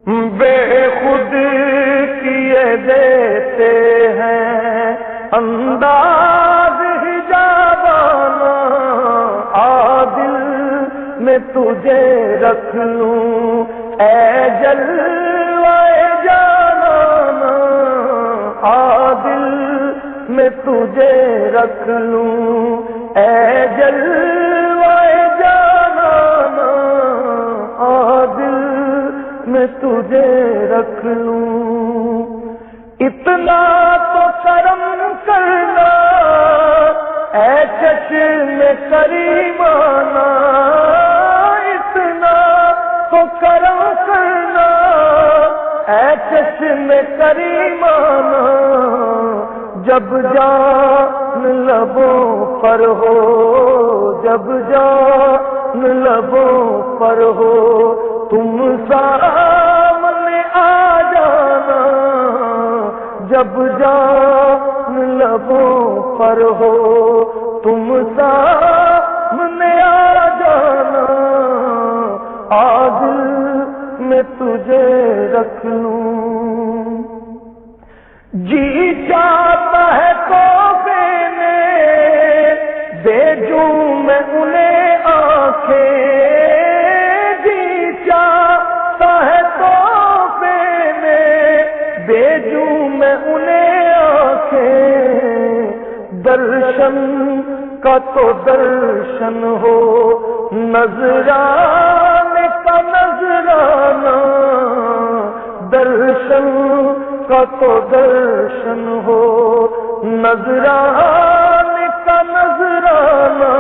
بے خود کیے دیتے ہیں انداز حجابانہ، عادل میں تجھے رکھ لوں اے جلوہ جانانہ، عادل میں تجھے رکھ لوں اے جلوہ جانانہ، عادل میں تجھے رکھ لوں۔ اتنا تو کرم کرنا اے چشم کریمانہ، اتنا تو کرم کرنا اے چشم کریمانہ، جب جان لبوں پر ہو، جب جان لبوں پر ہو، تم سامنے آ جانا، جب جان لبوں پر ہو تم سامنے آ جانا، عادل میں تجھے رکھ لوں۔ جی چاہتا ہے توبے میں دے جوں میں انہیں آنکھیں، بھیجوں میں انہیں آنکھیں، درشن کا تو درشن ہو، نذرانے کا نذرانہ، درشن کا تو درشن ہو، نذرانے کا نذرانہ،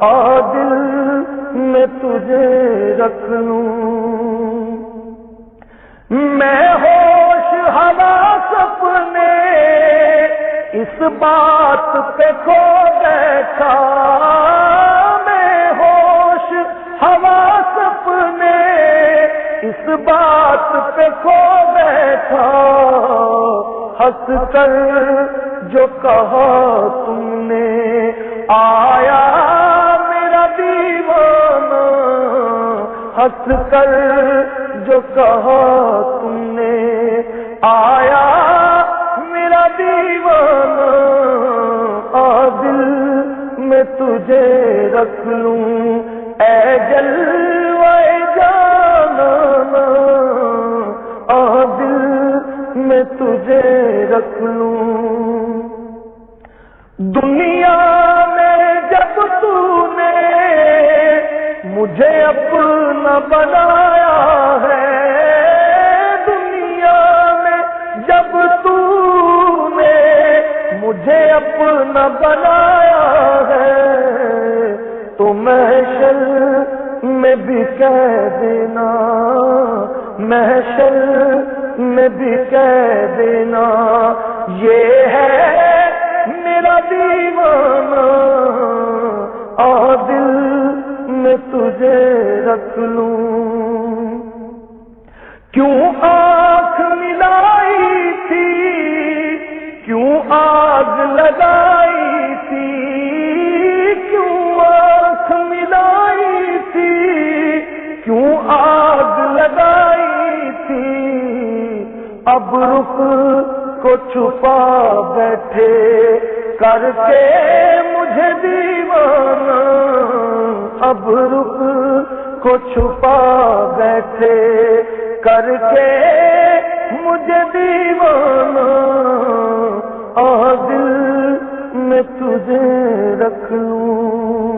عادل میں تجھے رکھ لوں۔ میں ہوش حواس اپنے اس بات پہ کھو بیٹھا، میں ہوش حواس اپنے اس بات پہ کھو بیٹھا، ہنس کر جو کہا تم نے آیا میرا دیوانہ، ہنس کر جو کہا تم نے آیا میرا دیوانہ، عادل میں تجھے رکھ لوں اے جلوہ جانانہ، عادل میں تجھے رکھ لوں۔ دنیا میں جب تو نے مجھے اپنا بنایا ہے، دنیا میں جب تو نے مجھے اپنا بنایا ہے، تو محشر میں بھی کہہ دینا، محشر میں بھی کہہ دینا، یہ ہے میرا دیوانہ، عادل میں تجھے رکھ لوں۔ کیوں آنکھ ملائی تھی، کیوں آگ لگائی تھی، کیوں آنکھ ملائی تھی، کیوں آگ لگائی تھی، اب رخ کو چھپا بیٹھے کر کے مجھے دیوانہ، اب رخ کو چھپا بیٹھے کر کے مجھے دیوانہ، عادل میں تجھے رکھ لوں۔